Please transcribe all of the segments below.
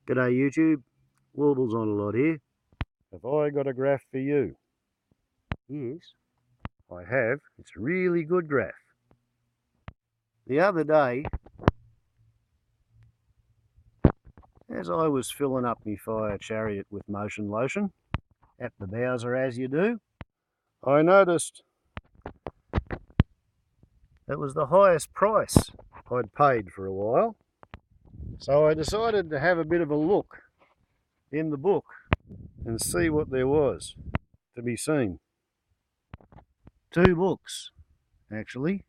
G'day YouTube, Warbles on a lot here. Have I got a graph for you? Yes, I have. It's a really good graph. The other day, as I was filling up my fire chariot with motion lotion, at the Bowser as you do, I noticed it was the highest price I'd paid for a while. So I decided to have a bit of a look in the book and see what there was to be seen. Two books, actually.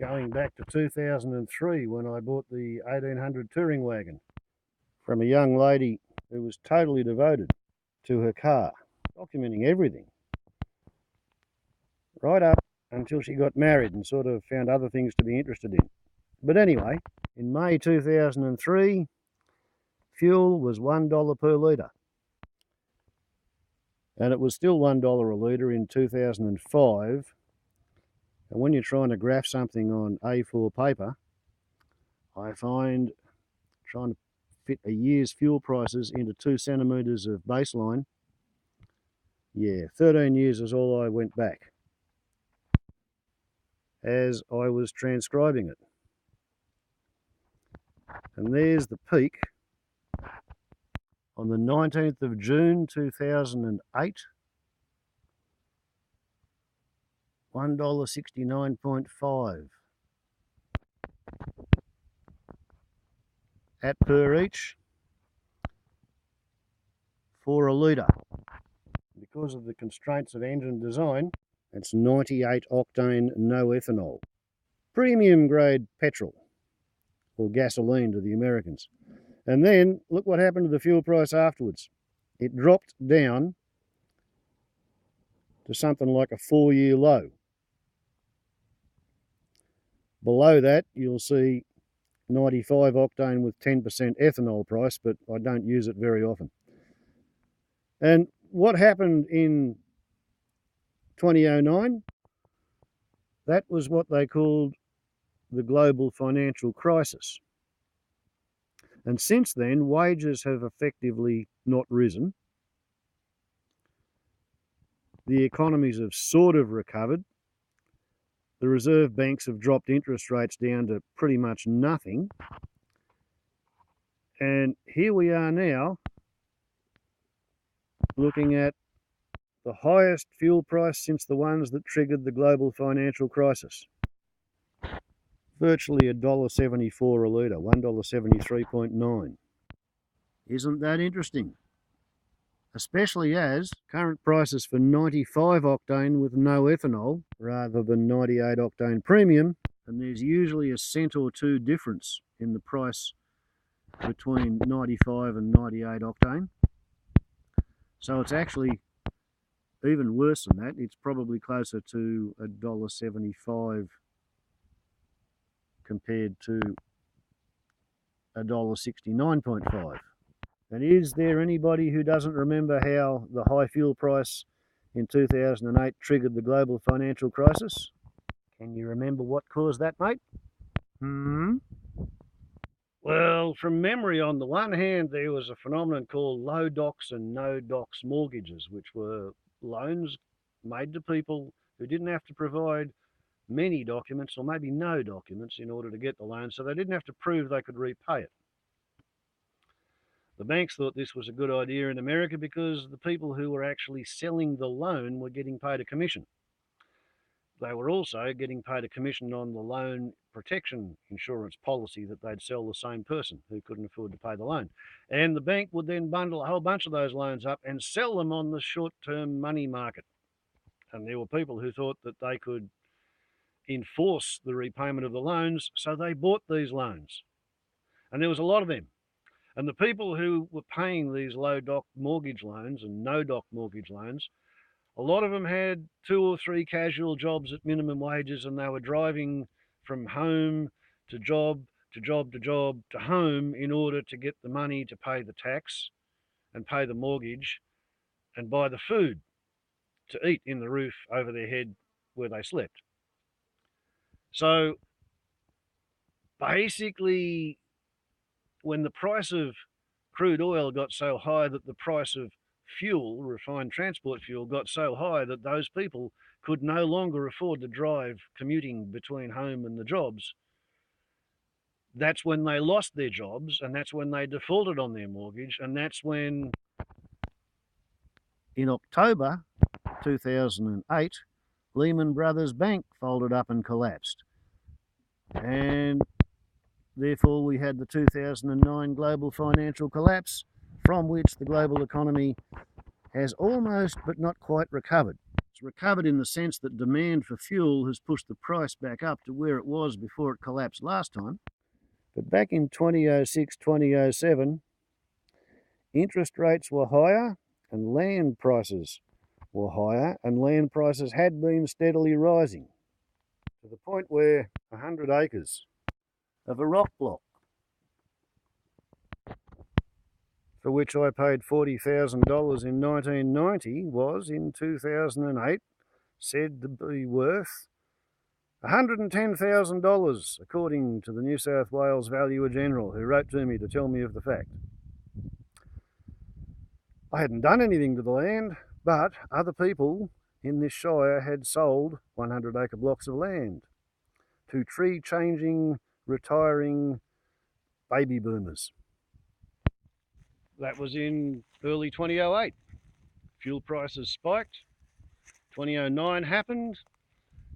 Going back to 2003 when I bought the 1800 touring wagon from a young lady who was totally devoted to her car, documenting everything, right up until she got married and sort of found other things to be interested in. But anyway, in May 2003, fuel was $1 per litre. And it was still $1 a litre in 2005. And when you're trying to graph something on A4 paper, I find trying to fit a year's fuel prices into 2 centimetres of baseline, 13 years is all I went back as I was transcribing it. And there's the peak on the 19th of June 2008, $1.69.5 at per each for a litre. Because of the constraints of engine design, it's 98 octane, no ethanol. Premium grade petrol, or gasoline to the Americans. And then look what happened to the fuel price afterwards. It dropped down to something like a 4-year low. Below that, you'll see 95 octane with 10% ethanol price, but I don't use it very often. And what happened in 2009? That was what they called the global financial crisis. And since then, wages have effectively not risen. The economies have sort of recovered. The reserve banks have dropped interest rates down to pretty much nothing. And here we are now looking at the highest fuel price since the ones that triggered the global financial crisis. Virtually $1.74 a litre, $1.73.9. Isn't that interesting? Especially as current prices for 95 octane with no ethanol rather than 98 octane premium, and there's usually a cent or two difference in the price between 95 and 98 octane. So it's actually even worse than that. It's probably closer to $1.75 compared to $1.69.5. And is there anybody who doesn't remember how the high fuel price in 2008 triggered the global financial crisis? Can you remember what caused that, mate? Well, from memory, on the one hand, there was a phenomenon called low docs and no docs mortgages, which were loans made to people who didn't have to provide many documents or maybe no documents in order to get the loan, so they didn't have to prove they could repay it. The banks thought this was a good idea in America because the people who were actually selling the loan were getting paid a commission. They were also getting paid a commission on the loan protection insurance policy that they'd sell the same person who couldn't afford to pay the loan. And the bank would then bundle a whole bunch of those loans up and sell them on the short-term money market. And there were people who thought that they could enforce the repayment of the loans, so they bought these loans. And there was a lot of them. And the people who were paying these low doc mortgage loans and no doc mortgage loans, a lot of them had 2 or 3 casual jobs at minimum wages, and they were driving from home to job to job to job to home in order to get the money to pay the tax and pay the mortgage and buy the food to eat in the roof over their head where they slept. So basically, when the price of crude oil got so high that the price of fuel, refined transport fuel, got so high that those people could no longer afford to drive commuting between home and the jobs, that's when they lost their jobs, and that's when they defaulted on their mortgage, and that's when, in October 2008, Lehman Brothers Bank folded up and collapsed. And therefore, we had the 2009 global financial collapse, from which the global economy has almost but not quite recovered. It's recovered in the sense that demand for fuel has pushed the price back up to where it was before it collapsed last time. But back in 2006, 2007, interest rates were higher and land prices were higher, and land prices had been steadily rising to the point where 100 acres of a rock block, for which I paid $40,000 in 1990, was in 2008 said to be worth $110,000, according to the New South Wales Valuer General, who wrote to me to tell me of the fact. I hadn't done anything to the land, but other people in this shire had sold 100-acre blocks of land to tree-changing, retiring baby boomers. That was in early 2008. Fuel prices spiked. 2009 happened.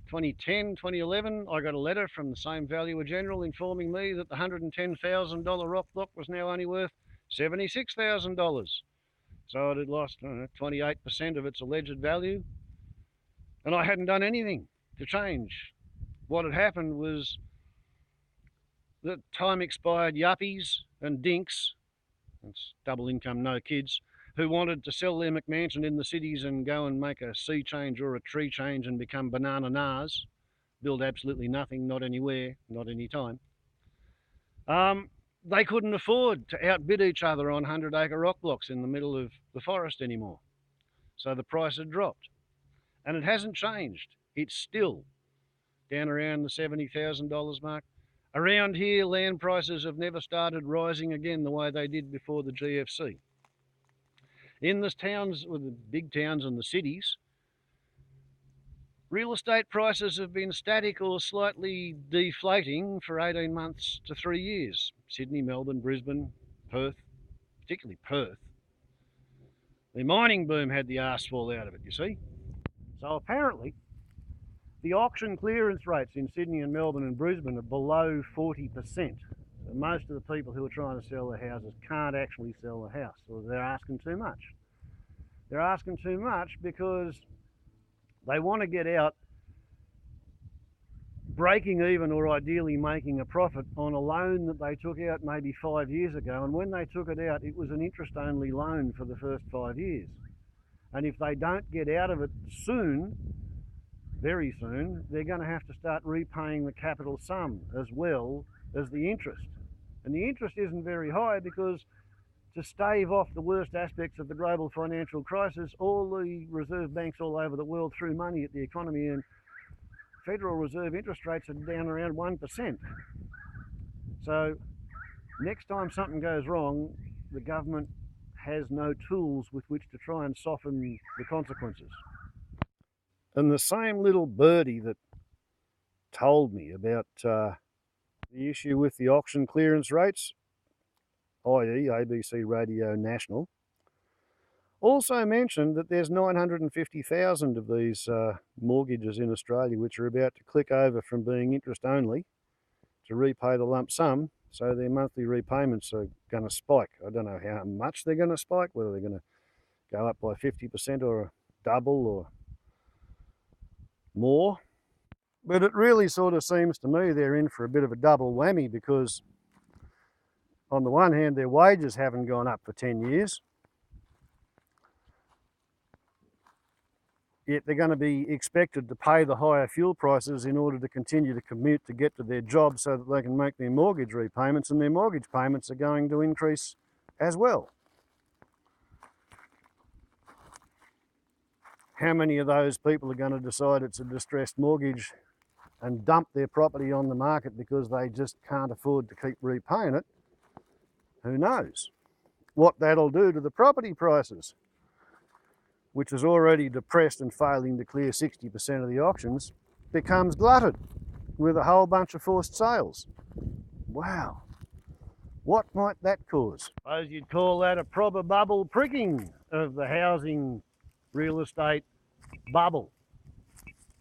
2010, 2011, I got a letter from the same Valuer General informing me that the $110,000 rock block was now only worth $76,000. So it had lost 28% of its alleged value, and I hadn't done anything to change. What had happened was that time expired yuppies and dinks, that's double income, no kids, who wanted to sell their McMansion in the cities and go and make a sea change or a tree change and become banana nars, build absolutely nothing, not anywhere, not any time. They couldn't afford to outbid each other on 100-acre rock blocks in the middle of the forest anymore. So the price had dropped. And it hasn't changed. It's still down around the $70,000 mark. Around here, land prices have never started rising again the way they did before the GFC. In the towns, or the big towns and the cities, real estate prices have been static or slightly deflating for 18 months to 3 years. Sydney, Melbourne, Brisbane, Perth, particularly Perth. The mining boom had the arse fall out of it, you see. So apparently, the auction clearance rates in Sydney and Melbourne and Brisbane are below 40%. So most of the people who are trying to sell their houses can't actually sell the house, or they're asking too much. They're asking too much because they want to get out breaking even, or ideally making a profit on a loan that they took out maybe 5 years ago. And when they took it out, it was an interest-only loan for the first 5 years. And if they don't get out of it soon, very soon, they're going to have to start repaying the capital sum as well as the interest. And the interest isn't very high because, to stave off the worst aspects of the global financial crisis, all the reserve banks all over the world threw money at the economy, and Federal Reserve interest rates are down around 1%. So next time something goes wrong, the government has no tools with which to try and soften the consequences. And the same little birdie that told me about the issue with the auction clearance rates, i.e. ABC Radio National, also mentioned that there's 950,000 of these mortgages in Australia which are about to click over from being interest only to repay the lump sum, so their monthly repayments are going to spike. I don't know how much they're going to spike, whether they're going to go up by 50% or double or more. But it really sort of seems to me they're in for a bit of a double whammy, because on the one hand, their wages haven't gone up for 10 years, yet they're going to be expected to pay the higher fuel prices in order to continue to commute to get to their job so that they can make their mortgage repayments, and their mortgage payments are going to increase as well. How many of those people are going to decide it's a distressed mortgage and dump their property on the market because they just can't afford to keep repaying it, who knows what that'll do to the property prices, which is already depressed and failing to clear 60% of the auctions, becomes glutted with a whole bunch of forced sales. Wow, what might that cause? I suppose you'd call that a proper bubble pricking of the housing real estate bubble.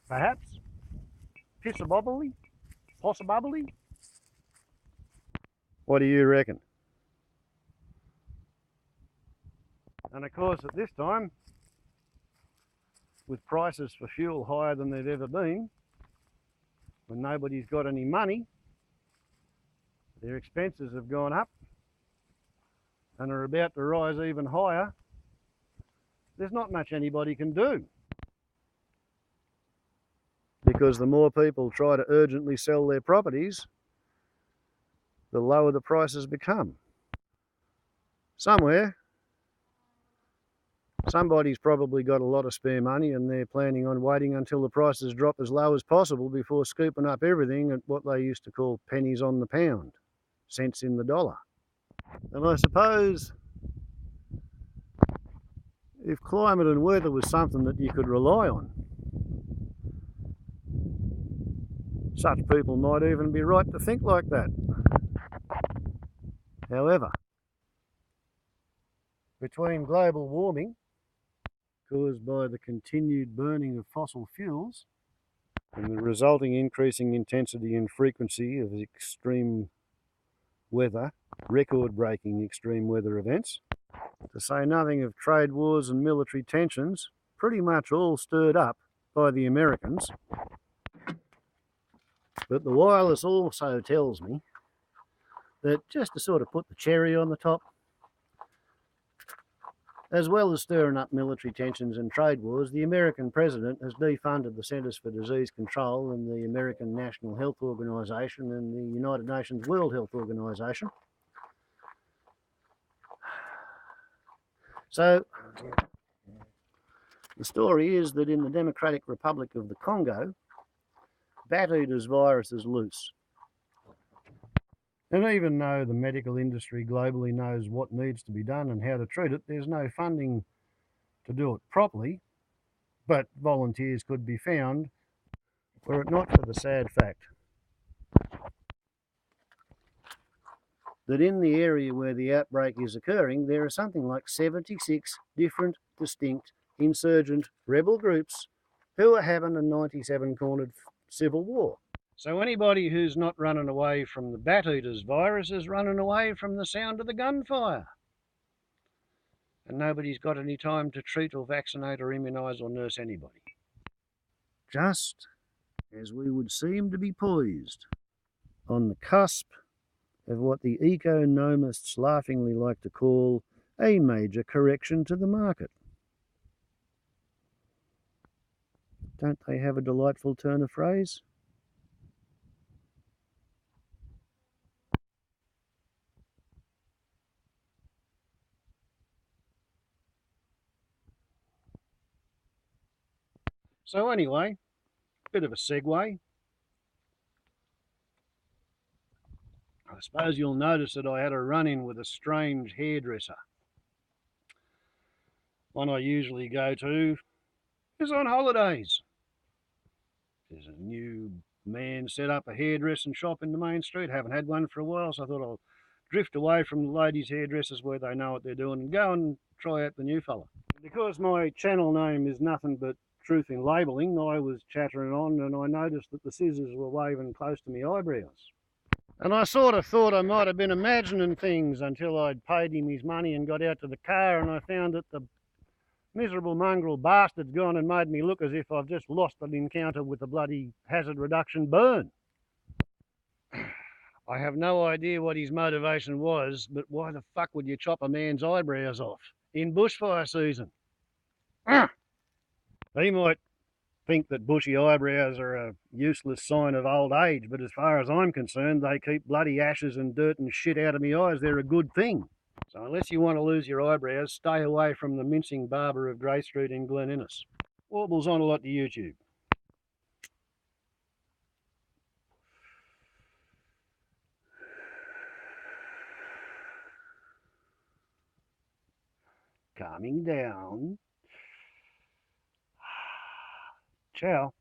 Perhaps? Possibly? What do you reckon? And of course at this time, with prices for fuel higher than they've ever been, when nobody's got any money, their expenses have gone up and are about to rise even higher. There's not much anybody can do, because the more people try to urgently sell their properties, the lower the prices become. Somebody's probably got a lot of spare money and they're planning on waiting until the prices drop as low as possible before scooping up everything at what they used to call pennies on the pound, cents in the dollar. And I suppose if climate and weather was something that you could rely on, such people might even be right to think like that. However, between global warming caused by the continued burning of fossil fuels and the resulting increasing intensity and frequency of extreme weather, record-breaking extreme weather events, to say nothing of trade wars and military tensions, pretty much all stirred up by the Americans. But the wireless also tells me that, just to sort of put the cherry on the top, as well as stirring up military tensions and trade wars, the American president has defunded the Centers for Disease Control and the American National Health Organization and the United Nations World Health Organization. So the story is that in the Democratic Republic of the Congo, Bat Eater's virus is loose. And even though the medical industry globally knows what needs to be done and how to treat it, there's no funding to do it properly, but volunteers could be found were it not for the sad fact that in the area where the outbreak is occurring, there are something like 76 different distinct insurgent rebel groups who are having a 97-cornered civil war. So anybody who's not running away from the Bat Eater's virus is running away from the sound of the gunfire. And nobody's got any time to treat or vaccinate or immunise or nurse anybody. Just as we would seem to be poised on the cusp of what the economists laughingly like to call a major correction to the market. Don't they have a delightful turn of phrase? So anyway, bit of a segue. I suppose you'll notice that I had a run-in with a strange hairdresser. One I usually go to is on holidays. There's a new man set up a hairdressing shop in the main street. Haven't had one for a while, so I thought I'll drift away from the ladies' hairdressers where they know what they're doing and go and try out the new fella. Because my channel name is nothing but Truth in Labelling, I was chattering on and I noticed that the scissors were waving close to my eyebrows. And I sort of thought I might have been imagining things until I'd paid him his money and got out to the car, and I found that the miserable mongrel bastard's gone and made me look as if I've just lost an encounter with a bloody hazard reduction burn. I have no idea what his motivation was, but why the fuck would you chop a man's eyebrows off in bushfire season? He might think that bushy eyebrows are a useless sign of old age, but as far as I'm concerned, they keep bloody ashes and dirt and shit out of my eyes. They're a good thing. So unless you want to lose your eyebrows, stay away from the mincing barber of Grey Street in Glen Innes. Warble's on a lot to YouTube. calming down. Ciao.